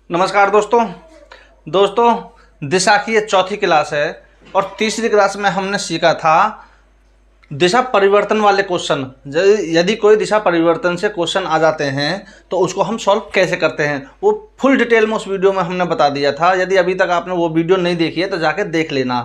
नमस्कार दोस्तों दिशा की ये चौथी क्लास है और तीसरी क्लास में हमने सीखा था दिशा परिवर्तन वाले क्वेश्चन। यदि कोई दिशा परिवर्तन से क्वेश्चन आ जाते हैं तो उसको हम सॉल्व कैसे करते हैं, वो फुल डिटेल में उस वीडियो में हमने बता दिया था। यदि अभी तक आपने वो वीडियो नहीं देखी है तो जाके देख लेना।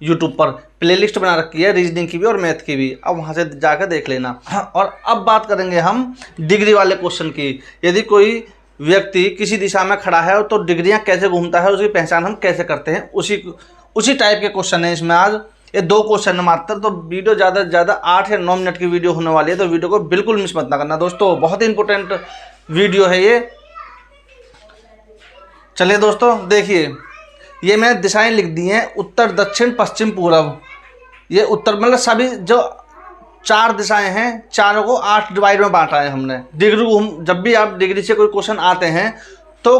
यूट्यूब पर प्लेलिस्ट बना रखी है रीजनिंग की भी और मैथ की भी, अब वहाँ से जाकर देख लेना। और अब बात करेंगे हम डिग्री वाले क्वेश्चन की। यदि कोई व्यक्ति किसी दिशा में खड़ा है तो डिग्रियां कैसे घूमता है उसकी पहचान हम कैसे करते हैं, उसी टाइप के क्वेश्चन है इसमें। आज ये 2 क्वेश्चन मात्र, तो वीडियो ज़्यादा से ज़्यादा 8 या 9 मिनट की वीडियो होने वाली है, तो वीडियो को बिल्कुल मिस मत ना करना दोस्तों, बहुत ही इंपॉर्टेंट वीडियो है ये। चलिए दोस्तों देखिए, ये मैंने दिशाएं लिख दी हैं उत्तर दक्षिण पश्चिम पूर्व। ये उत्तर मतलब सभी जो 4 दिशाएं हैं, चारों को 8 डिवाइड में बांटा है हमने। डिग्री जब भी आप डिग्री से कोई क्वेश्चन आते हैं तो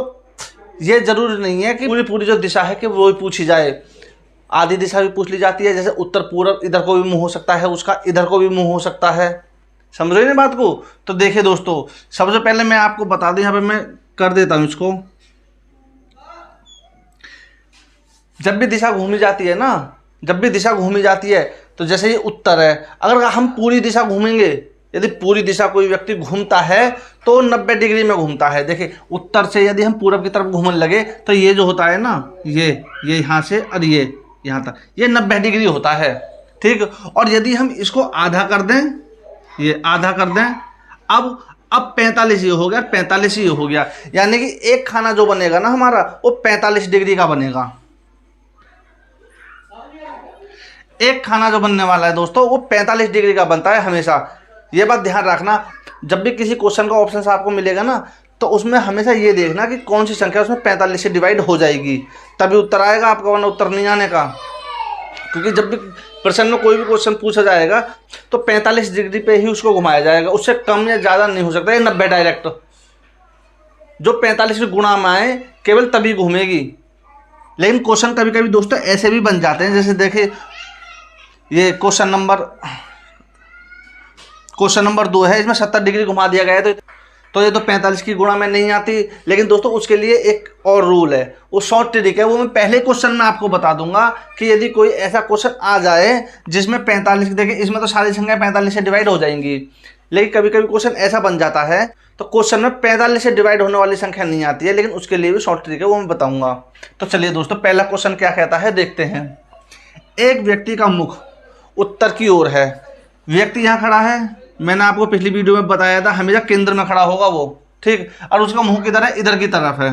ये जरूरी नहीं है कि पूरी जो दिशा है कि वो ही पूछी जाए, आधी दिशा भी पूछ ली जाती है। जैसे उत्तर पूर्व, इधर को भी मुंह हो सकता है उसका, इधर को भी मुंह हो सकता है। समझ रहे हैं बात को? तो देखिए दोस्तों, सबसे पहले मैं आपको बता दूं, यहाँ पे मैं कर देता हूँ इसको। जब भी दिशा घूमी जाती है ना, जब भी दिशा घूमी जाती है तो जैसे ये उत्तर है, अगर हम पूरी दिशा घूमेंगे, यदि पूरी दिशा कोई व्यक्ति घूमता है तो 90 डिग्री में घूमता है। देखिए उत्तर से यदि हम पूरब की तरफ घूमने लगे तो ये जो होता है ना, ये यहाँ से और ये यहाँ तक, ये 90 डिग्री होता है, ठीक। और यदि हम इसको आधा कर दें, ये आधा कर दें, अब 45 ये हो गया, 45 ये हो गया, यानी कि एक खाना जो बनेगा ना हमारा वो 45 डिग्री का बनेगा। एक खाना जो बनने वाला है दोस्तों वो 45 डिग्री का बनता है हमेशा। ये बात ध्यान रखना, जब भी किसी क्वेश्चन का ऑप्शन आपको मिलेगा ना तो उसमें हमेशा ये देखना कि कौन सी संख्या उसमें 45 से डिवाइड हो जाएगी, तभी उत्तर आएगा आपका, वरना उत्तर नहीं आने का। क्योंकि जब भी प्रश्न में कोई भी क्वेश्चन पूछा जाएगा तो 45 डिग्री पे ही उसको घुमाया जाएगा, उससे कम या ज़्यादा नहीं हो सकता। ये 90 डायरेक्ट, जो 45 के गुणा में आए केवल तभी घूमेगी। लेकिन क्वेश्चन कभी कभी दोस्तों ऐसे भी बन जाते हैं, जैसे देखिए ये क्वेश्चन नंबर 2 है, इसमें 70 डिग्री घुमा दिया गया है तो ये तो 45 की गुणा में नहीं आती। लेकिन दोस्तों उसके लिए एक और रूल है, वो शॉर्ट ट्रिक है, वो मैं पहले क्वेश्चन में आपको बता दूंगा कि यदि कोई ऐसा क्वेश्चन आ जाए जिसमें 45, देखिए इसमें तो सारी संख्या 45 से डिवाइड हो जाएंगी, लेकिन कभी कभी क्वेश्चन ऐसा बन जाता है तो क्वेश्चन में 45 से डिवाइड होने वाली संख्या नहीं आती है, लेकिन उसके लिए भी शॉर्ट ट्रिक है, वो मैं बताऊंगा। तो चलिए दोस्तों, पहला क्वेश्चन क्या कहता है देखते हैं। एक व्यक्ति का मुख उत्तर की ओर है, व्यक्ति यहाँ खड़ा है, मैंने आपको पिछली वीडियो में बताया था हमेशा केंद्र में खड़ा होगा वो, ठीक। और उसका मुंह किधर है? इधर की तरफ है।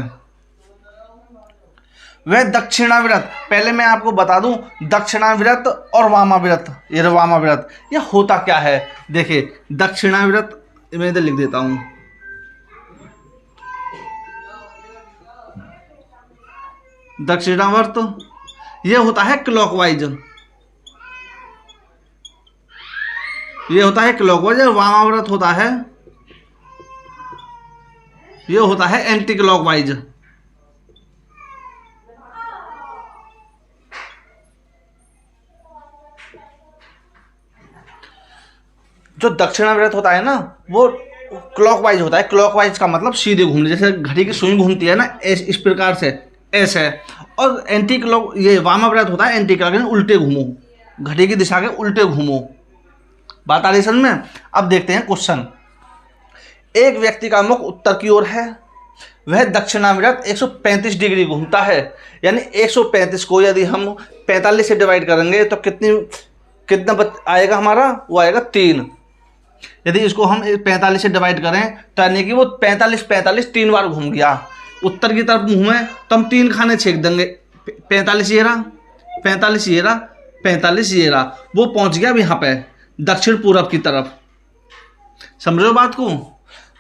वह दक्षिणाविरत, पहले मैं आपको बता दूं दक्षिणाविरत और वामाविरत, ये वामाविरत ये होता क्या है। देखिए दक्षिणाविरत मैं इधर लिख देता हूं, दक्षिणावर्त ये होता है क्लॉकवाइज, ये होता है क्लॉकवाइज। और वामाव्रत होता है, ये होता है एंटी क्लॉकवाइज। जो दक्षिणाव्रत होता है ना वो क्लॉकवाइज होता है। क्लॉकवाइज का मतलब सीधे घूमने, जैसे घड़ी की सुई घूमती है ना इस प्रकार से, ऐसे। और एंटी क्लॉक, ये वामाव्रत होता है एंटी क्लॉक, उल्टे घूमो, घड़ी की दिशा के उल्टे घूमो। बात आ रही समझ में? अब देखते हैं क्वेश्चन। एक व्यक्ति का मुख उत्तर की ओर है, वह दक्षिणाविरत 135 डिग्री घूमता है, यानी 135 को यदि हम 45 से डिवाइड करेंगे तो कितना आएगा हमारा? वो आएगा 3। यदि इसको हम 45 से डिवाइड करें तो यानी कि वो 45 3 बार घूम गया। उत्तर की तरफ घूमे तो हम 3 खाने छेक देंगे, 45 ये रहा, 45 ये रहा, 45 ये रहा, वो पहुंच गया अब यहाँ पे दक्षिण पूरब की तरफ। समझ रहे हो बात को?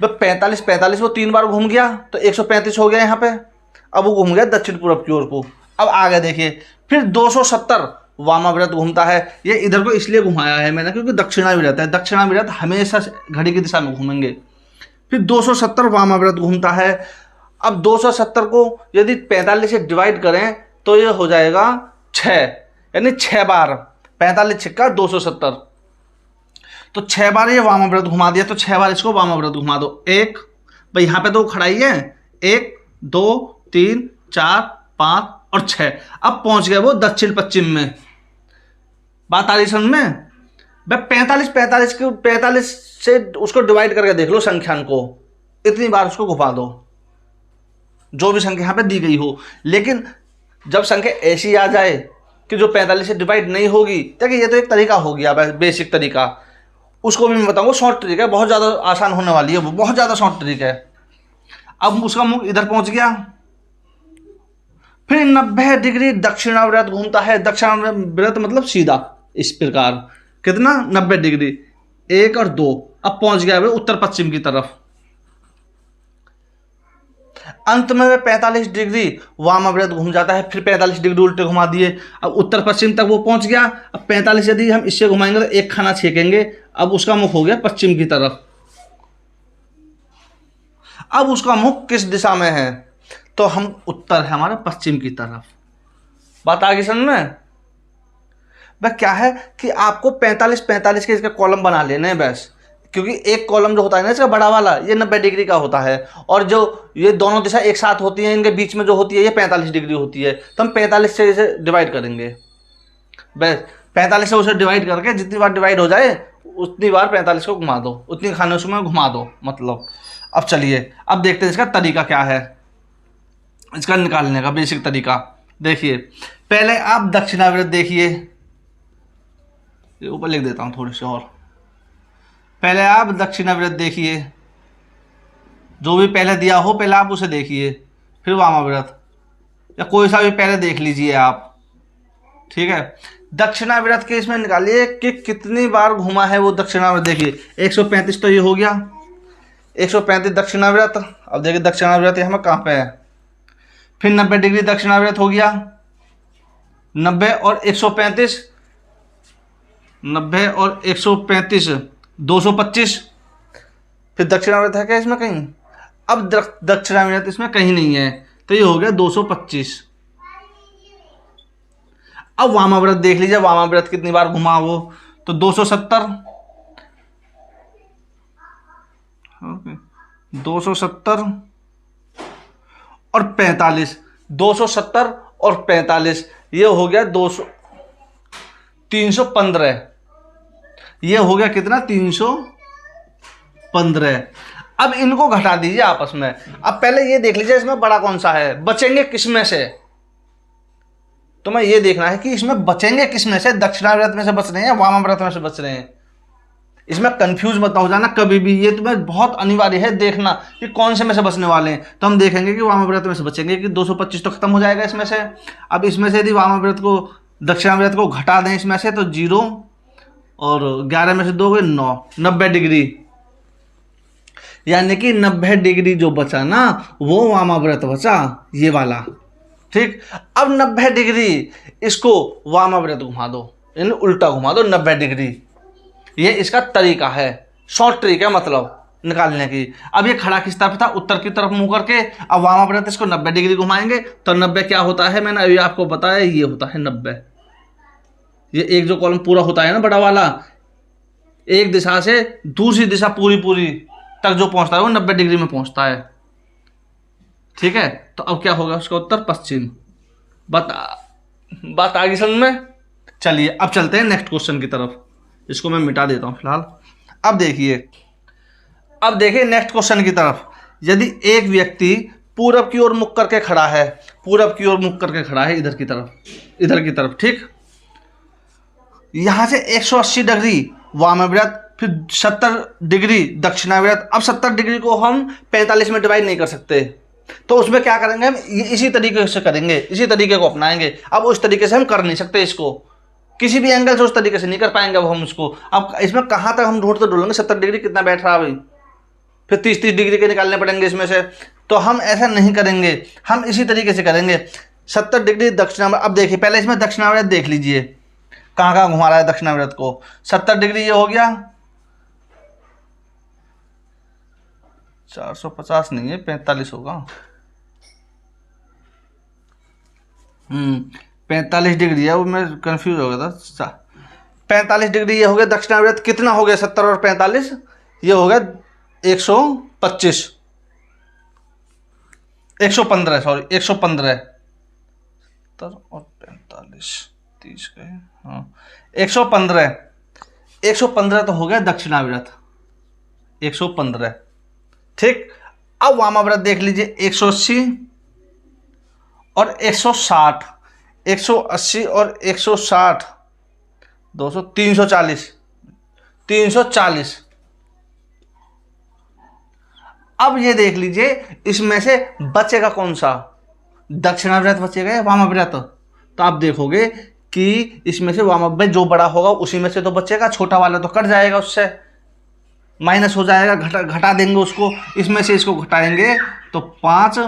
45 वो 3 बार घूम गया तो 135 हो गया यहाँ पे, अब वो घूम गया दक्षिण पूरब की ओर को। अब आगे देखिए, फिर 270 वामाव्रत घूमता है। ये इधर को इसलिए घुमाया है मैंने क्योंकि दक्षिणाविरत है, दक्षिणाविरत हमेशा घड़ी की दिशा में घूमेंगे। फिर 270 वामाव्रत घूमता है। अब 270 को यदि 45 से डिवाइड करें तो ये हो जाएगा 6, यानी 6 बार, 45 छक्का 270, तो 6 बार ये वामाव्रत घुमा दिया, तो 6 बार इसको वामाव्रत घुमा दो। 1 भाई यहाँ पे तो खड़ा ही है, 1 2 3, 4, 5 और 6। अब पहुंच गए वो दक्षिण पश्चिम में। बात आ रही समझ में? भाई 45 से उसको डिवाइड करके देख लो संख्यान को, इतनी बार उसको घुमा दो, जो भी संख्या यहाँ पे दी गई हो। लेकिन जब संख्या ऐसी आ जाए कि जो 45 से डिवाइड नहीं होगी, देखिए ये तो एक तरीका हो गया बेसिक तरीका, उसको भी मैं बताऊंगा। शॉर्ट ट्रिक है, बहुत ज़्यादा आसान होने वाली है, वो बहुत ज़्यादा शॉर्ट ट्रिक है। अब उसका मुख इधर पहुंच गया, फिर 90 डिग्री दक्षिणावर्त घूमता है। दक्षिणावर्त मतलब सीधा, इस प्रकार कितना 90 डिग्री, 1 और 2। अब पहुंच गया वे उत्तर पश्चिम की तरफ। अंत में वे 45 डिग्री वामाव्रत घूम जाता है, फिर 45 डिग्री उल्टे घुमा दिए। अब उत्तर पश्चिम तक वो पहुंच गया। अब 45 यदि हम इससे घुमाएंगे तो एक खाना छेकेंगे। अब उसका मुख हो गया पश्चिम की तरफ। अब उसका मुख किस दिशा में है? तो हम उत्तर है हमारा पश्चिम की तरफ। बात आ गई समझ में? वह क्या है कि आपको 45 के इसके कॉलम बना लेने हैं बस, क्योंकि एक कॉलम जो होता है ना इसका बड़ा वाला, ये 90 डिग्री का होता है, और जो ये दोनों दिशा एक साथ होती हैं, इनके बीच में जो होती है ये 45 डिग्री होती है। तो हम 45 से इसे डिवाइड करेंगे बस। 45 से उसे डिवाइड करके जितनी बार डिवाइड हो जाए उतनी बार 45 को घुमा दो, उतनी खाने उसमें घुमा दो मतलब। अब चलिए अब देखते हैं इसका तरीका क्या है, इसका निकालने का बेसिक तरीका। देखिए पहले आप दक्षिणावर्त देखिए, ऊपर लिख देता हूँ थोड़ी सी और। पहले आप दक्षिणावर्त देखिए, जो भी पहले दिया हो पहले आप उसे देखिए, फिर वामाव्रत या कोई सा भी पहले देख लीजिए आप, ठीक है। दक्षिणावर्त के इसमें निकालिए कि कितनी बार घुमा है वो दक्षिणावर्त। देखिए 135 तो ये हो गया, 135 दक्षिणावर्त। अब देखिए दक्षिणावर्त हमें कहाँ पे है, फिर 90 डिग्री दक्षिणावर्त हो गया, 90 और 135, 90 और 135 225। फिर दक्षिणावर्त है क्या इसमें कहीं? अब दक्षिणावर्त इसमें कहीं नहीं है, तो ये हो गया 225। अब वामाव्रत देख लीजिए, वामाव्रत कितनी बार घुमा वो, तो 270, 270 और 45, 270 और 45, ये हो गया 315। ये हो गया कितना? 315। अब इनको घटा दीजिए आपस में। अब पहले ये देख लीजिए इसमें बड़ा कौन सा है, बचेंगे किसमें से। तो मैं ये देखना है कि इसमें बचेंगे किसमें से, दक्षिणावर्त में से बच रहे हैं, वामाव्रत में से बच रहे हैं। इसमें कंफ्यूज मत हो जाना कभी भी, ये तुम्हें बहुत अनिवार्य है देखना कि कौन से में से बचने वाले हैं। तो हम देखेंगे कि वामाव्रत में से बचेंगे कि 225 तो खत्म हो जाएगा इसमें से। अब इसमें से यदि वामाव्रत को दक्षिणावर्त को घटा दें इसमें से, तो 0 और 11 में से 2 गए 9, 90 डिग्री, यानी कि 90 डिग्री जो बचा ना वो वामाव्रत बचा, ये वाला, ठीक। अब 90 डिग्री इसको वामाव्रत घुमा दो, यानी उल्टा घुमा दो 90 डिग्री। ये इसका तरीका है, शॉर्ट ट्रिक है मतलब निकालने की। अब ये खड़ा किस तरफ था? उत्तर की तरफ मुंह करके। अब वामाव्रत इसको 90 डिग्री घुमाएंगे तो 90 क्या होता है, मैंने अभी आपको बताया, ये होता है 90। ये एक जो कॉलम पूरा होता है ना बड़ा वाला, एक दिशा से दूसरी दिशा पूरी तक जो पहुंचता है वो 90 डिग्री में पहुंचता है, ठीक है। तो अब क्या होगा उसका उत्तर पश्चिम। बात आ गई समझ में? चलिए अब चलते हैं नेक्स्ट क्वेश्चन की तरफ, इसको मैं मिटा देता हूं फिलहाल। अब देखिए नेक्स्ट क्वेश्चन की तरफ। यदि एक व्यक्ति पूरब की ओर मुख करके खड़ा है, पूरब की ओर मुख करके खड़ा है, इधर की तरफ, ठीक। यहां से 180 डिग्री वामाव्रत, फिर 70 डिग्री दक्षिणावर्त। अब 70 डिग्री को हम 45 में डिवाइड नहीं कर सकते, तो उसमें क्या करेंगे हम, इसी तरीके से करेंगे, इसी तरीके को अपनाएंगे। अब उस तरीके से हम कर नहीं सकते इसको, किसी भी एंगल से उस तरीके से नहीं कर पाएंगे अब हम उसको। अब इसमें कहाँ तक हम ढूंढते ढूंढेंगे 70 डिग्री कितना बैठ रहा है भाई, फिर 30 डिग्री के निकालने पड़ेंगे इसमें से। तो हम ऐसा नहीं करेंगे, हम इसी तरीके से करेंगे 70 डिग्री दक्षिणावर्त। अब देखिए पहले इसमें दक्षिणावर्त देख लीजिए कहाँ घुमा रहा है दक्षिणावर्त को। 70 डिग्री ये हो गया, 450 नहीं है 45 होगा, 45 डिग्री है, वो मैं कंफ्यूज हो गया था। 45 डिग्री ये हो गया दक्षिणावर्त। कितना हो गया 70 और 45? ये हो गया 125, 115, सॉरी 115 और 45 30 गए, हाँ 115, 115 तो हो गया दक्षिणाव्रत 115, ठीक। अब वामाव्रत देख लीजिए 180 और 160, 180 और 160 200 340, 340। अब ये देख लीजिए इसमें से बचेगा कौन सा, दक्षिणाव्रत बचेगा या वामाव्रत। तो आप देखोगे कि इसमें से वामाव्रत जो बड़ा होगा उसी में से तो बचेगा, छोटा वाला तो कट जाएगा, उससे माइनस हो जाएगा, घटा देंगे उसको, इसमें से इसको घटाएंगे तो 5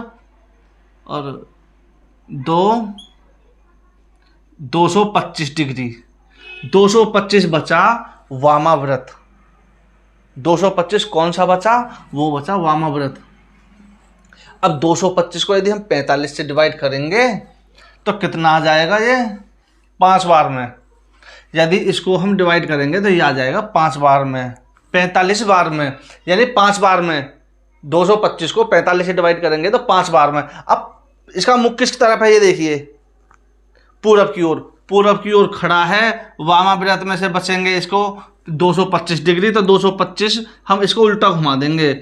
और 225 डिग्री, 225 बचा वामाव्रत। 225 कौन सा बचा, वो बचा वामाव्रत। अब 225 को यदि हम 45 से डिवाइड करेंगे तो कितना आ जाएगा, ये 5 बार में। यदि इसको हम डिवाइड करेंगे तो ये आ जाएगा 5 बार में, 45 बार में, यानी 5 बार में। 225 को 45 से डिवाइड करेंगे तो 5 बार में। अब इसका मुख किस तरफ है, ये देखिए पूरब की ओर, पूरब की ओर खड़ा है। वामाव्रत में से बचेंगे इसको 225 डिग्री, तो 225 हम इसको उल्टा घुमा देंगे,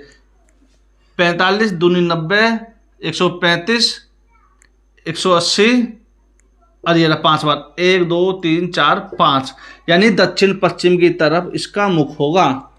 45 दूनी 90, 135, 180 और ये 5 बार, 1 2 3 4 5, यानी दक्षिण पश्चिम की तरफ इसका मुख होगा।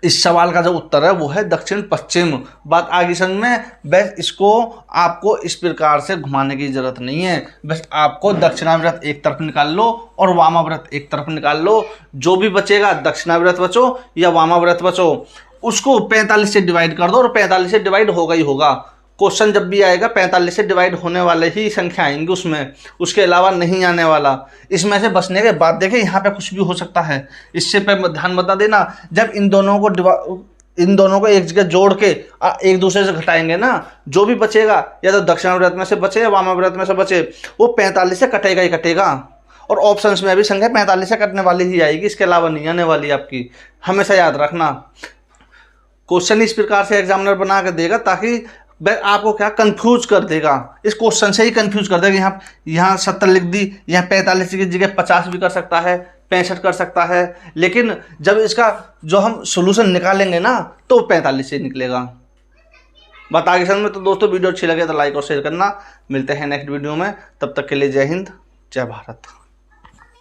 इस सवाल का जो उत्तर है वो है दक्षिण पश्चिम। बात आगे समझ में। बस इसको आपको इस प्रकार से घुमाने की जरूरत नहीं है, बस आपको दक्षिणाव्रत एक तरफ निकाल लो और वामाव्रत एक तरफ निकाल लो। जो भी बचेगा, दक्षिणाव्रत बचो या वामाव्रत बचो, उसको 45 से डिवाइड कर दो और 45 से डिवाइड होगा ही होगा। क्वेश्चन जब भी आएगा 45 से डिवाइड होने वाले ही संख्या आएंगी उसमें, उसके अलावा नहीं आने वाला। इसमें से बचने के बाद देखें यहाँ पे कुछ भी हो सकता है, इससे पे ध्यान बता देना। जब इन दोनों को एक जगह जोड़ के एक दूसरे से घटाएंगे ना, जो भी बचेगा या तो दक्षिणाव्रत में से बचे या वामाव्रत में से बचे, वो 45 से कटेगा ही कटेगा। और ऑप्शंस में भी संख्या 45 से कटने वाली ही आएगी, इसके अलावा नहीं आने वाली आपकी, हमेशा याद रखना। क्वेश्चन इस प्रकार से एग्जामिनर बना कर देगा ताकि आपको क्या कंफ्यूज कर देगा, इस क्वेश्चन से ही कंफ्यूज कर देगा। यहाँ 70 लिख दी, यहाँ 45 की जगह 50 भी कर सकता है, 65 कर सकता है, लेकिन जब इसका जो हम सोल्यूशन निकालेंगे ना तो 45 से निकलेगा। बात आगे समझ में। तो दोस्तों वीडियो अच्छी लगे तो लाइक और शेयर करना। मिलते हैं नेक्स्ट वीडियो में, तब तक के लिए जय हिंद, जय भारत।